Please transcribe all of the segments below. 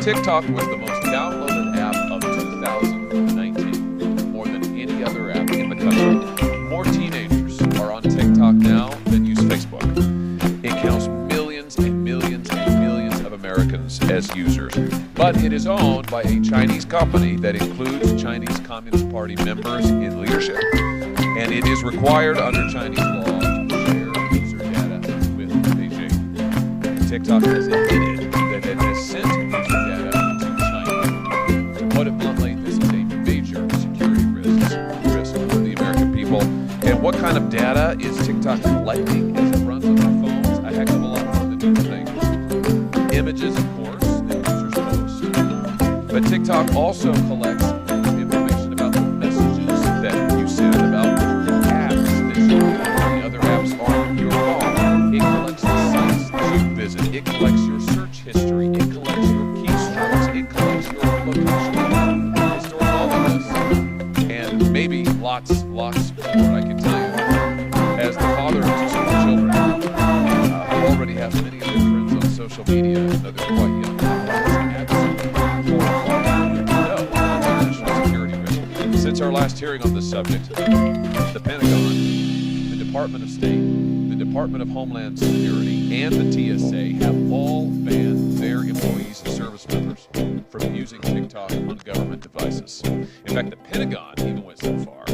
TikTok was the most downloaded app of 2019, more than any other app in the country. More teenagers are on TikTok now than use Facebook. It counts millions and millions and millions of Americans as users. But it is owned by a Chinese company that includes Chinese Communist Party members in leadership. And it is required under Chinese law to share user data with Beijing. TikTok has admitted that it has sent user data to China. To put it bluntly, this is a major security risk for the American people. And what kind of data is TikTok collecting as it runs on our phones? A heck of a lot more than you think. Images, of course, that users post. But TikTok also collects information about the messages that you send, about the apps that you use, the other apps on your phone. It collects the sites that you visit. It collects your search history. It collects your keystrokes. It collects your location. It stores all of this. And maybe lots more, I can tell you. As the father of two small children, who already have many of their friends on social media, and though they're quite young, since our last hearing on this subject, the Pentagon, the Department of State, the Department of Homeland Security, and the TSA have all banned their employees and service members from using TikTok on government devices. In fact, the Pentagon even went so far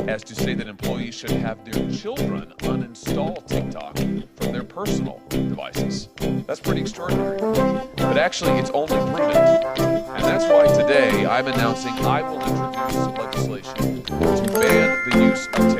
as to say that employees should have their children uninstall TikTok from their personal devices. That's pretty extraordinary. But actually, it's only prudent. And that's why today I'm announcing I will introduce legislation to ban the use of TikTok